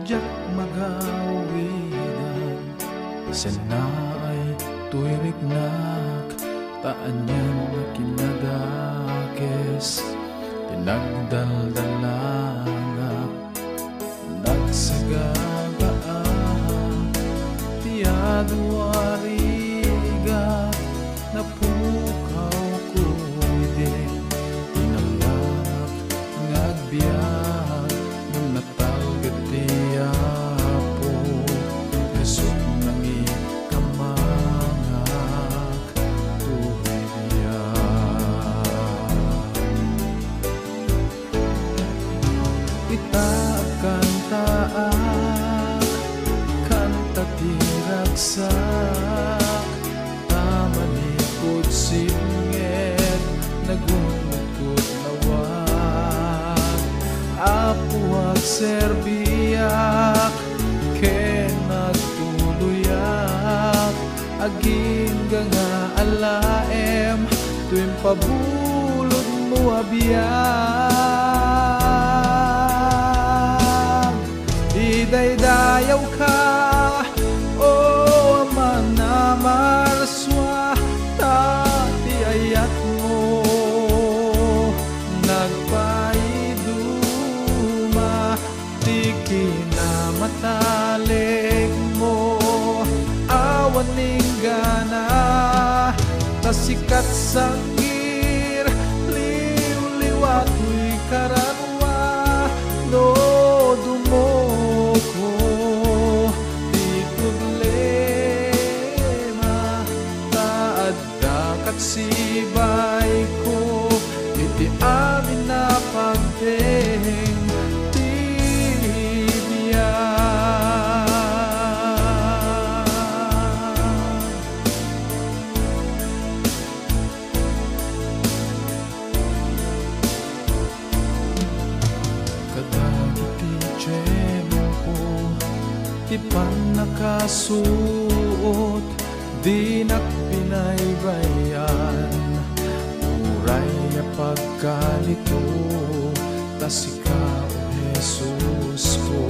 jak magawidan, sana ay tuiriknak, taan yan na kinadakes, tinagdaldalangap, nagsagagaa, tiyaduarigat, napukaw kuidin, tinalak, ngagbiag, nung natalgad tiyapo, nasok nang ikamangak, tuhay diyan. Itakan taak, kanta tiragsak, tamanikod singit, nagungkot lawag, apuag serbiyak, ken nagtuluyak, aging nga alaem, tuwing pabulod mo abiyag. Idaydayaw ka, o aman na marswa, tati ayat mo, nagpaiduma, di kinamatalig mo, awaning gana, tasikat sangir, liw-liwat mo'y karanwa, no dumoko, di problema, taad dakat sibay ko, iti amin na pagdeng di pa nakasuot, di nakpinaybayan, uray na pagkalito, tas ikaw, Jesus ko,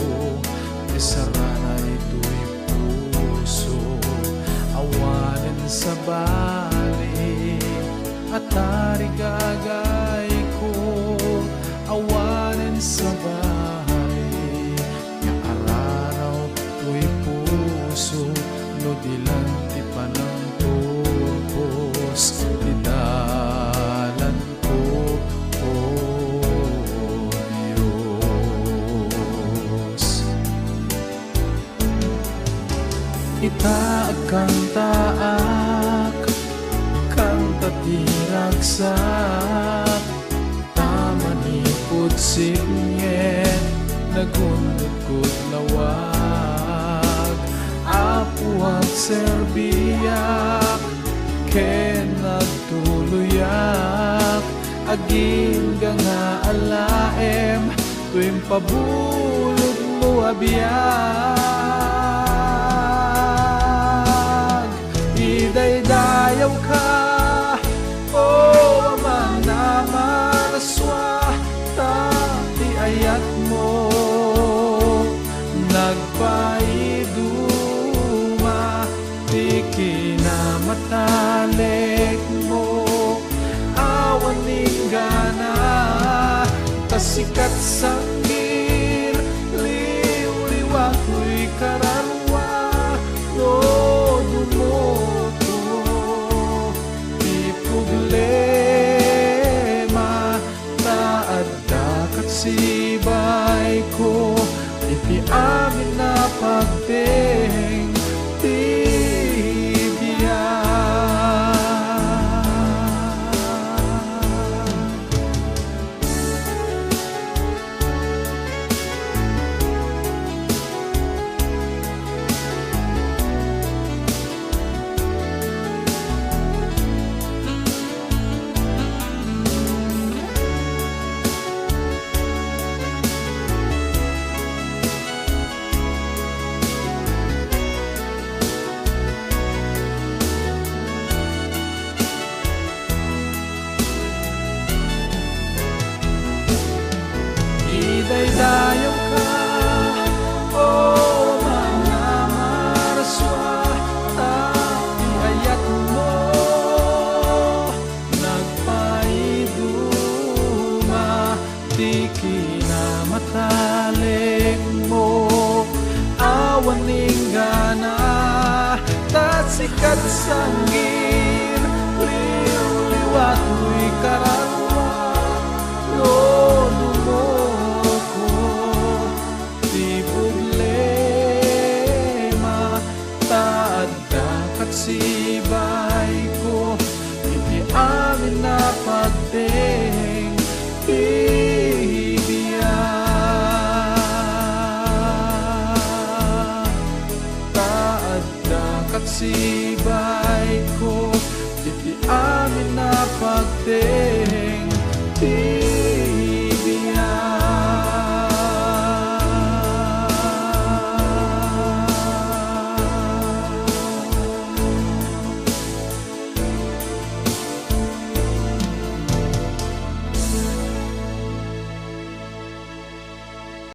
isarana ito'y puso, awanin sa bali, at tarigagay ko, awanin sa bali, no dilanti pa ng tupos, didalan ko, o Diyos. Itaag kantaak, kanta tiragsak, tamanipod singit, nagundod lawag, apuag serbiyak, ken nagtuluyak, aging nga alaem, tuwing pabulod mo abiyag. Idaydayaw ka, o aman na marswa, tati ayat mo, nagpaiduma, di kinamatalig mo, awaning gana, tasikat sangir, liw-liwat mo'y karanwa, no dumoto, di problema, taad dakat sibay ko, iti amin na pagdeng sangin, liw-liwat mo'y karanwa, lodo mo ko, di problema, taad dakat sibay ko, iti amin na pagteng bibiyag. Taad dakat sibay ko, iti amin na pagteng